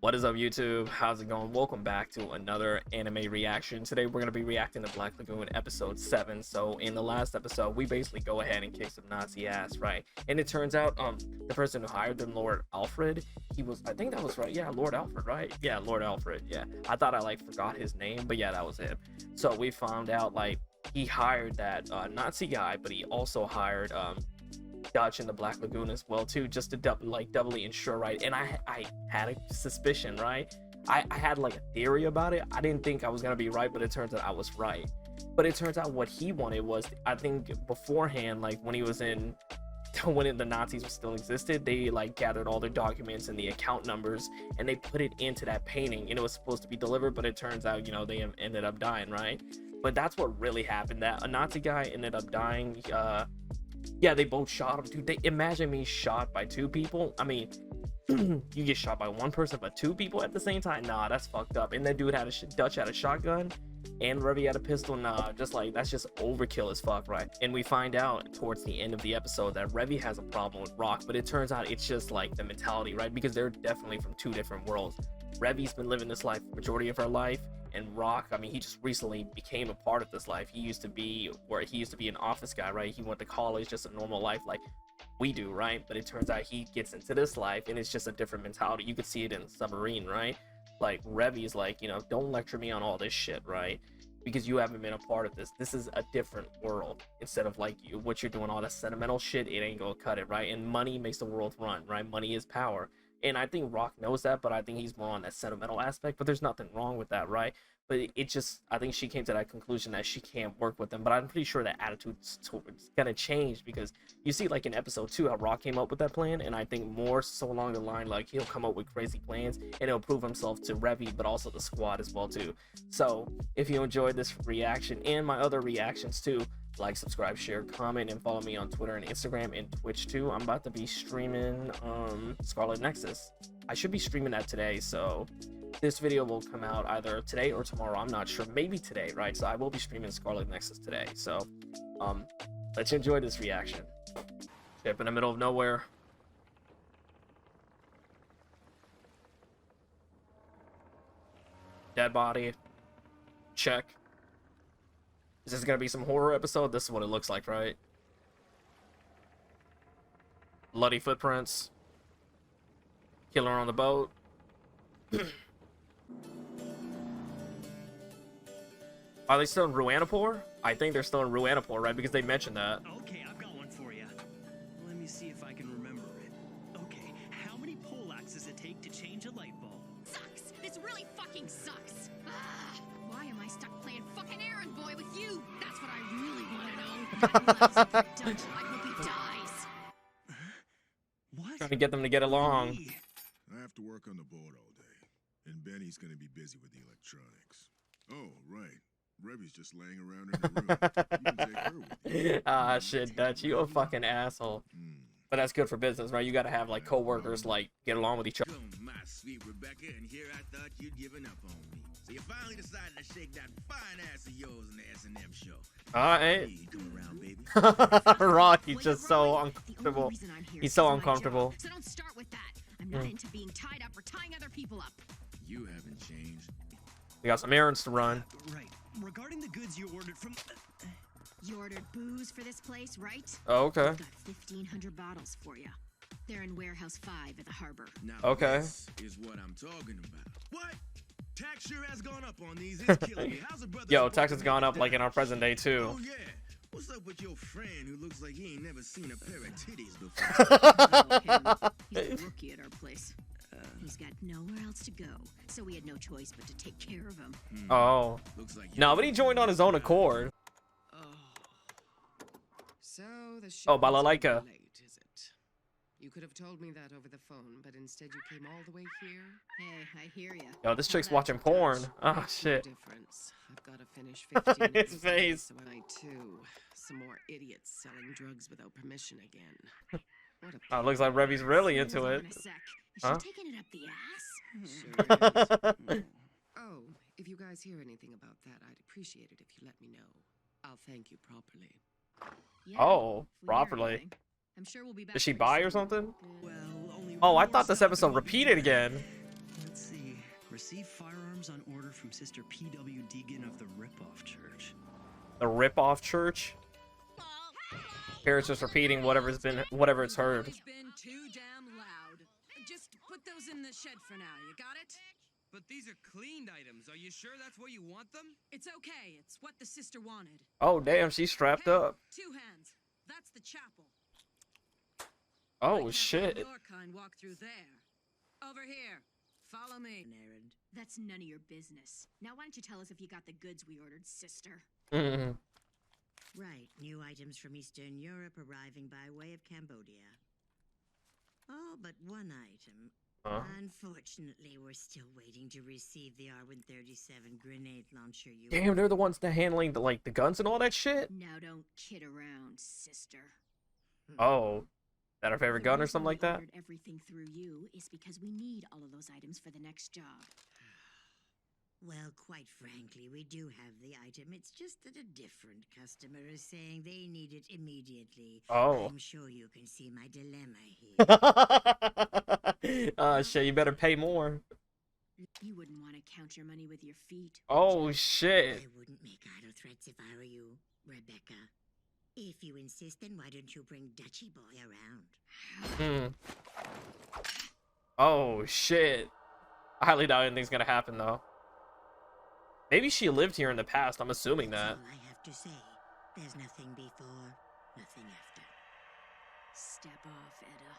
What is up, YouTube? How's it going? Welcome back to another anime reaction. Today we're going to be reacting to Black Lagoon episode 7. So in the last episode, we basically go ahead and kick some Nazi ass, right? And it turns out the person who hired them, Lord Alfred, I think that was right. Yeah, Lord Alfred, right? Yeah, Lord Alfred. Yeah. I thought I forgot his name, but yeah, that was him. So we found out he hired that Nazi guy, but he also hired Dutch in the Black Lagoon as well too, just to doubly ensure, right? And I had a suspicion, right? I had a theory about it. I didn't think I was gonna be right, but it turns out I was right. But it turns out what he wanted was, I think beforehand, when he was when the Nazis still existed, they gathered all their documents and the account numbers and they put it into that painting, and it was supposed to be delivered, but it turns out they ended up dying, right? But that's what really happened. That a Nazi guy ended up dying. Yeah, they both shot him, dude. Imagine me shot by two people. I mean, you get shot by one person, but two people at the same time? Nah, that's fucked up. And that dude Dutch had a shotgun, and Revy had a pistol. Nah, that's just overkill as fuck, right? And we find out towards the end of the episode that Revy has a problem with Rock, but it turns out it's just the mentality, right? Because they're definitely from two different worlds. Revy's been living this life the majority of her life, and Rock, I mean, he just recently became a part of this life. He used to be an office guy, right? He went to college, just a normal life like we do, right? But it turns out he gets into this life and it's just a different mentality. You could see it in Submarine, right? Revy's don't lecture me on all this shit, right? Because you haven't been a part of this. This is a different world. Instead of what you're doing, all that sentimental shit, it ain't gonna cut it, right? And money makes the world run, right? Money is power. And I think Rock knows that, but I think he's more on that sentimental aspect. But there's nothing wrong with that, right? But I think she came to that conclusion that she can't work with him. But I'm pretty sure that attitude's gonna change, because you see, in episode 2, how Rock came up with that plan. And I think more so along the line, he'll come up with crazy plans and he'll prove himself to Revy, but also the squad as well too. So if you enjoyed this reaction and my other reactions too, subscribe, share, comment, and follow me on Twitter and Instagram and Twitch too. I'm about to be streaming Scarlet Nexus. I should be streaming that today, so this video will come out either today or tomorrow. I'm not sure, maybe today, right? So I will be streaming Scarlet Nexus today. So let's enjoy this reaction. Ship in the middle of nowhere. Dead body. Check. Is this gonna be some horror episode? This is what it looks like, right? Bloody footprints. Killer on the boat. Are they still in Ruanapur? I think they're still in Ruanapur, right? Because they mentioned that. Okay, I've got one for you. Let me see if I can remember it. Okay, how many poleaxes does it take to change a light bulb? Sucks! This really fucking sucks! Why am I stuck playing fucking errand boy with you? That's what I really want to know. I hope he dies. What? Trying to get them to get along. I have to work on the boat all day, and Benny's gonna be busy with the electronics. Oh, right. Revy's just laying around in the room. You can take her with you. Ah, shit, Dutch, you a fucking asshole. But that's good for business, right? You gotta have co-workers get along with each other. My sweet Rebecca, and here I thought you'd given up on me. So you finally decided to shake that fine ass of yours in the S&M show. Alright. Hey, come around, baby. Rock, he's just so uncomfortable. He's so uncomfortable. So don't start with that. I'm not into being tied up or tying other people up. You haven't changed. We got some errands to run. Right. Regarding the goods you ordered from... You ordered booze for this place, right? Oh, okay. I've got 1,500 bottles for you. They're in Warehouse 5 at the harbor. Now Okay. This is what I'm talking about. What? Tax sure has gone up on these. It's killing me. How's a brother Yo, tax has gone up in our present day too. Oh, yeah. What's up with your friend who looks like he ain't never seen a pair of titties before? He's a rookie at our place. He's got nowhere else to go, so we had no choice but to take care of him. Oh. Looks like No, but he joined on his own accord. So the Oh, shipment's balalaika. late, is it? You could have told me that over the phone, but instead you came all the way here. Hey, I hear ya. Yo, this chick's watching porn. Oh, No shit. difference. I've got to finish 15 His of these, face. So I too. Some more idiots selling drugs without permission again. What a Oh, looks like Revy's really into Hold it. on a sec. Is Huh? she taking it up the ass? Sure is. Oh, if you guys hear anything about that, I'd appreciate it if you let me know. I'll thank you properly. Yeah, Oh, if we hear properly. anything. I'm sure we'll be back. Did she pretty buy or soon. something? Well, only Oh, one I more thought this stop episode and we'll be repeated back. again. Let's see. Receive firearms on order from Sister P.W. Deegan of the Ripoff Church. The rip-off church. Parents just repeating whatever it's heard. It's been too damn loud. Just put those in the shed for now. You got it? But these are cleaned items. Are you sure that's where you want them? It's okay. It's what the sister wanted. Oh damn, she's strapped Hey, up. 2 hands. That's the chapel. Oh I can't shit. let your kind walk through there. Over here. Follow me. An errand. That's none of your business. Now why don't you tell us if you got the goods we ordered, sister? Mm. Right, new items from Eastern Europe arriving by way of Cambodia. All but one item. Huh? Unfortunately, we're still waiting to receive the R-137 grenade launcher you... Damn, they're the ones that handling the the guns and all that shit. Now don't kid around, sister. Oh, that our favorite The gun or reason something we like that. ordered everything through you is because we need all of those items for the next job. Well, quite frankly, we do have the item. It's just that a different customer is saying they need it immediately. Oh. I'm sure you can see my dilemma here. Shit, you better pay more. You wouldn't want to count your money with your feet. Oh shit. I wouldn't make idle threats if I were you, Rebecca. If you insist, then why don't you bring Dutchy Boy around? Oh shit. I highly doubt anything's gonna happen though. Maybe she lived here in the past. I'm assuming That's that. all I have to say. There's nothing before, nothing after. Step off, Edda.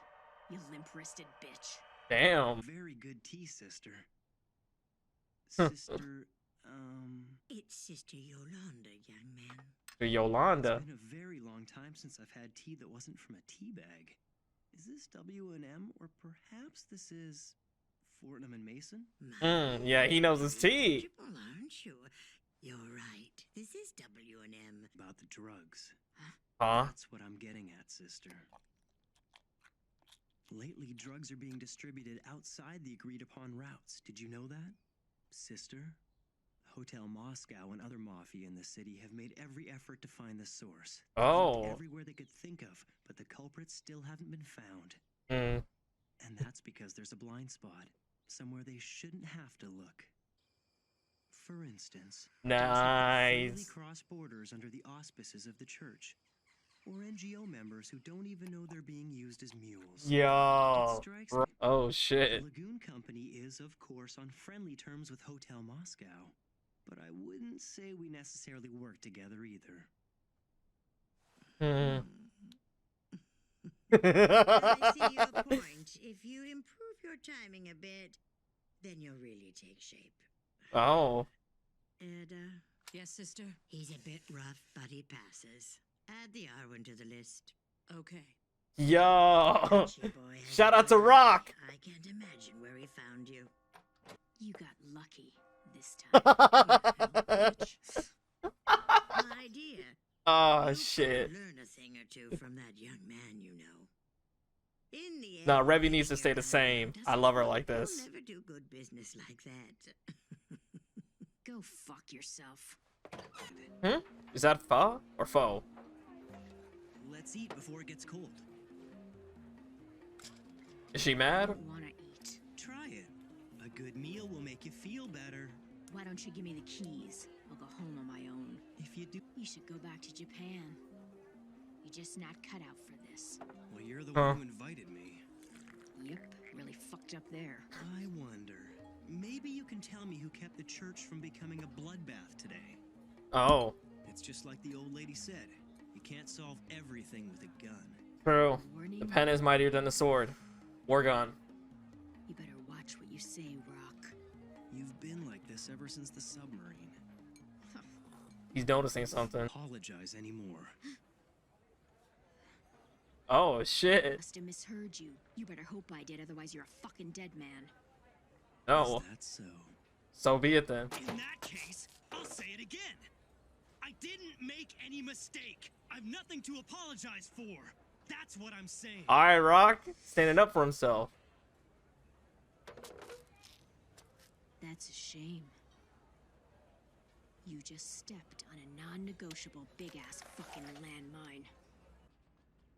You limp-wristed bitch. Damn. Very good tea, sister. Sister, It's Sister Yolanda, young man. Yolanda. It's been a very long time since I've had tea that wasn't from a tea bag. Is this W&M, or perhaps this is Fortnum and Mason? Yeah, he knows his tea. Knowledgeable, aren't you? You're right. This is W&M. About the drugs. Huh? That's what I'm getting at, sister. Lately, drugs are being distributed outside the agreed-upon routes. Did you know that? Sister? Hotel Moscow and other mafia in the city have made every effort to find the source. They've looked Oh. everywhere they could think of, but the culprits still haven't been found. Mm. And that's because there's a blind spot, somewhere they shouldn't have to look. For instance, drugs that freely Nice. cross borders under the auspices of the church, or NGO members who don't even know they're being used as mules. Yo. It strikes Bro- me. Oh The shit. Lagoon Company is, of course, on friendly terms with Hotel Moscow, but I wouldn't say we necessarily work together either. Hmm. I see your point. If you improve your timing a bit, then you'll really take shape. Oh. Edda, Yes, sister? he's a bit rough, but he passes. Add the R1 to the list. Okay. Yo. Dutchy Boy has Shout out to good Rock. eye. I can't imagine where he found you. You got lucky this time. My dear. Oh you shit. could learn a thing or two from that young man, you know. In the end, No, Revy needs to making stay a the man same. doesn't I love her mean like you'll this. never do good business like that. Go fuck yourself. Is that pho or foe? Let's eat before it gets cold. Is she I mad? don't wanna eat. Try it. A good meal will make you feel better. Why don't you give me the keys? I'll go home on my own. If you do, You should go back to Japan. You're just not cut out for this. well, you're the Huh. one who invited me. Yep, really fucked up there. I wonder, maybe you can tell me who kept the church from becoming a bloodbath today. Oh. It's just like the old lady said. You can't solve everything with a gun. True. Warning. The pen is mightier than the sword. War gun. You better watch what you say, Rock. You've been like this ever since the submarine. He's noticing something. Apologize anymore. Oh shit. Must have misheard you. You better hope I did, otherwise you're a fucking dead man. No. Is that so? So be it then. In that case, I'll say it again. I didn't make any mistake. I've nothing to apologize for. That's what I'm saying. Alright, Rock. Standing up for himself. That's a shame. You just stepped on a non-negotiable big-ass fucking landmine.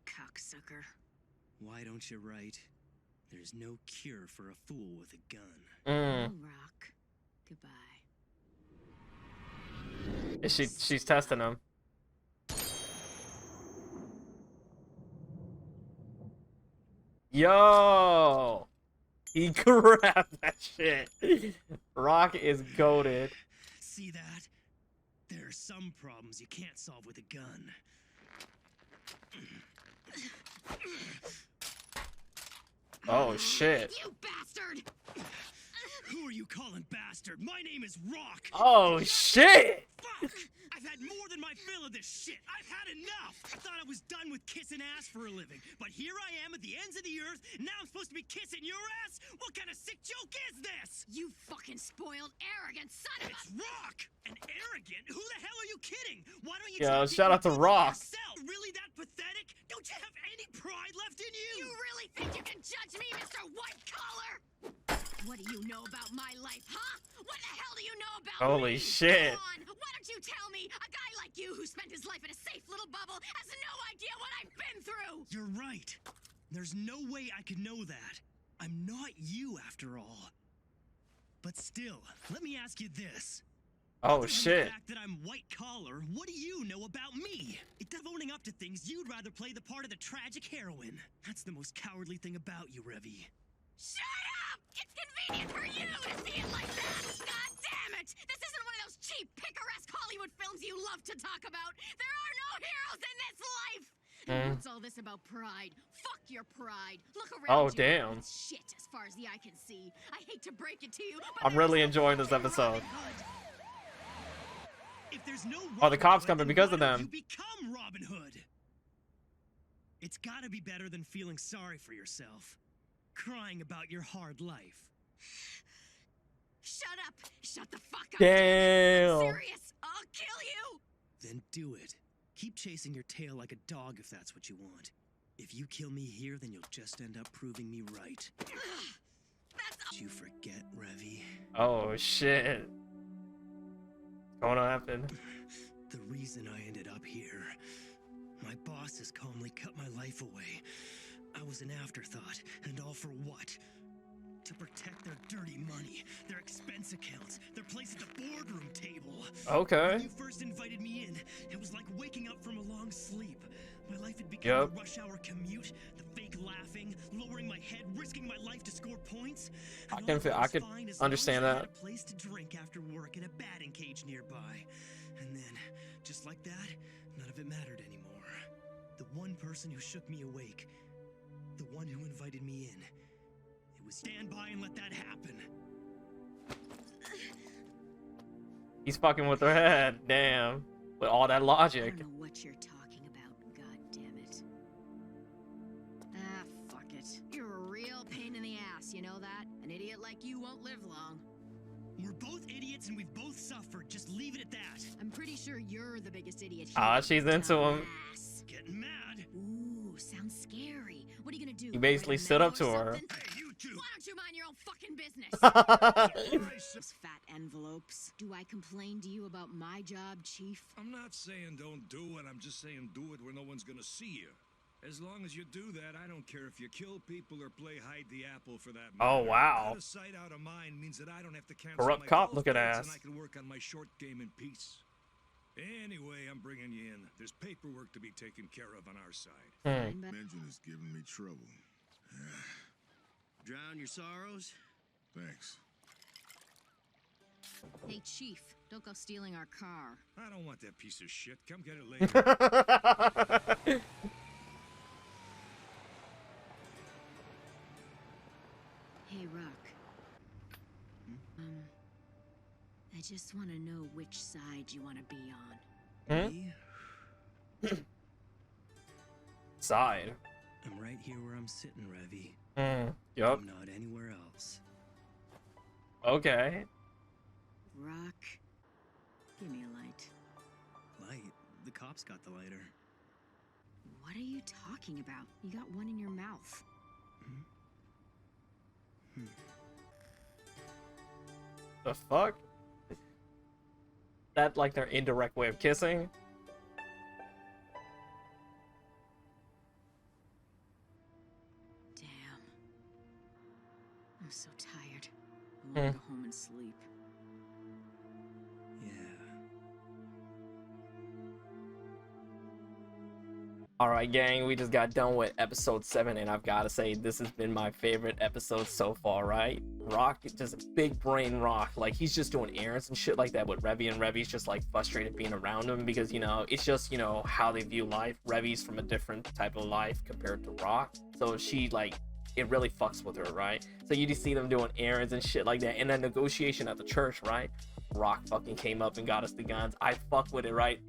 Cocksucker. Why don't you write? There's no cure for a fool with a gun. Mm. Oh, Rock. She's testing him. Yo, he grabbed that shit. Rock is goated. See that? There are some problems you can't solve with a gun. Oh shit. You bastard! Who are you calling bastard? My name is Rock. Oh shit. Fuck! I've had more than my fill of this shit. I've had enough. I thought I was done with kissing ass for a living, but here I am at the ends of the earth. Now I'm supposed to be kissing your ass? What kind of sick joke is this? You fucking spoiled, arrogant son of a... It's Rock! And arrogant? Who the hell are you kidding? Why don't you Yo, try shout out to being Rock. yourself? Really that pathetic? Don't you have any pride left in you? You really think you can judge me, Mr. White Collar? What do you know about my life, huh? What the hell do you know about Holy me? shit. Come on, why don't you tell me? A guy like you who spent his life in a safe little bubble has no idea what I've been through! You're right. There's no way I could know that. I'm not you after all. But still, let me ask you this. Oh Other than shit. The fact that I'm white collar, what do you know about me? Instead of owning up to things, you'd rather play the part of the tragic heroine. That's the most cowardly thing about you, Revy. Shut up! It's convenient for you to see it like that! God damn it! This isn't one of those cheap, picaresque Hollywood films you love to talk about! There are no heroes in this life! And what's all this about pride? Fuck your pride! Look around Oh, you. damn. It's shit as far as the eye can see. I hate to break it to you, but I'm there really is no enjoying this fucking episode. Robin Hood. If there's no Oh, the Robin cops Hood, coming then because why of don't them. You become Robin Hood. It's gotta be better than feeling sorry for yourself. Crying about your hard life. Shut up! Shut the fuck up! Damn. I'm serious! I'll kill you! Then do it. Keep chasing your tail like a dog if that's what you want. If you kill me here, then you'll just end up proving me right. That's Did you forget, Revy? Oh shit. What's gonna happen? The reason I ended up here. My bosses calmly cut my life away. I was an afterthought, and all for what? To protect their dirty money, their expense accounts, their place at the boardroom table. Okay. When you first invited me in, it was like waking up from a long sleep. My life had become a rush hour commute, the fake laughing, lowering my head, risking my life to score points. I And can all feel- that I was could fine as understand long as I that. had a place to drink after work and a batting cage nearby. And then, just like that, none of it mattered anymore. The one person who shook me awake, the one who invited me in, it was stand by and let that happen. He's fucking with her head. Damn. With all that I logic. don't know what you're talking about, god damn it. Ah, fuck it. You're a real pain in the ass, you know that? An idiot like you won't live long. We're both idiots and we've both suffered. Just leave it at that. I'm pretty sure you're the biggest idiot here. Ah, she's into him. Dumbass. Getting mad. Ooh, sounds scary. What are you gonna do? He basically write a stood memo up to or her. something? Hey, you two! Why don't you mind your own fucking business? Those fat envelopes. Do I complain to you about my job, Chief? I'm not saying don't do it, I'm just saying do it where no one's gonna see you. As long as you do that, I don't care if you kill people or play hide the apple for that matter. Oh, wow. Out of sight, out of mind means that I don't have to cancel Corrupt my cop golf looking dates ass. and I can work on my short game in peace. Anyway, I'm bringing you in. There's paperwork to be taken care of on our side. Hmm. Engine is giving me trouble. Drown your sorrows? Thanks. Hey, Chief, don't go stealing our car. I don't want that piece of shit. Come get it later. Hey, Rock. I just want to know which side you want to be on. Hmm? Me? Side. I'm right here where I'm sitting, Revy. Hmm. Yup. I'm not anywhere else. Okay. Rock, give me a light. Light? The cops got the lighter. What are you talking about? You got one in your mouth. The fuck? That like their indirect way of kissing? Damn. I'm so tired. I want to go home and sleep. Yeah. All right, gang, we just got done with episode 7, and I've got to say, this has been my favorite episode so far, right? Rock, just big brain Rock. Like, he's just doing errands and shit like that with Revy, and Revy's just, like, frustrated being around him because, you know, it's just, you know, how they view life. Revy's from a different type of life compared to Rock. So she, like, it really fucks with her, right? So you just see them doing errands and shit like that. And that negotiation at the church, right? Rock fucking came up and got us the guns. I fuck with it, right?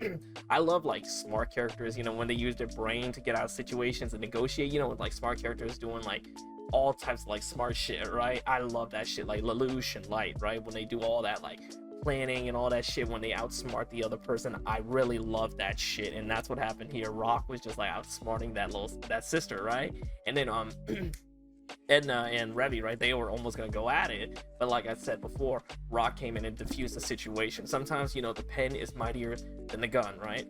I love like smart characters, you know, when they use their brain to get out of situations and negotiate, you know, with like smart characters doing like all types of like smart shit, right? I love that shit, like Lelouch and Light, right? When they do all that like planning and all that shit, when they outsmart the other person, I really love that shit. And that's what happened here. Rock was just like outsmarting that sister, right? And then Edna and Revy, right? They were almost gonna go at it, but like I said before, Rock came in and diffused the situation. Sometimes, you know, the pen is mightier than the gun, right?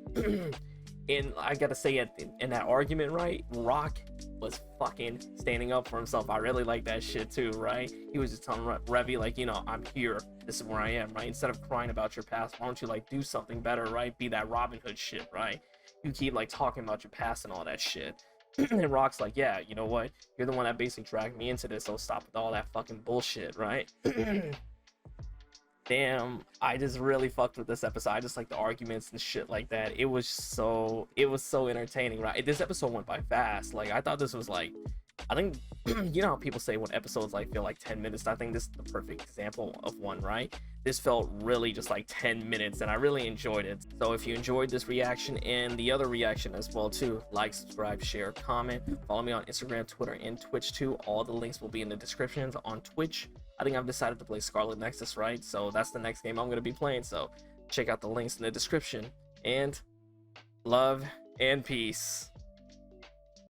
And I gotta say, in that argument, right, Rock was fucking standing up for himself. I really like that shit too, right? He was just telling Revy, like, you know, I'm here, this is where I am, right? Instead of crying about your past, why don't you like do something better, right? Be that Robin Hood shit, right? You keep like talking about your past and all that shit. And Rock's like, yeah, you know what? You're the one that basically dragged me into this, so stop with all that fucking bullshit, right? Damn, I just really fucked with this episode. I just like the arguments and shit like that. It was so entertaining, right? This episode went by fast. Like, I thought this was like, I think, you know how people say when episodes like feel like 10 minutes, I think this is the perfect example of one, right? This felt really just like 10 minutes and I really enjoyed it. So if you enjoyed this reaction and the other reaction as well too, like, subscribe, share, comment, follow me on Instagram, Twitter, and Twitch too. All the links will be in the descriptions. On Twitch, I think I've decided to play Scarlet Nexus, right? So that's the next game I'm going to be playing. So check out the links in the description, and love and peace.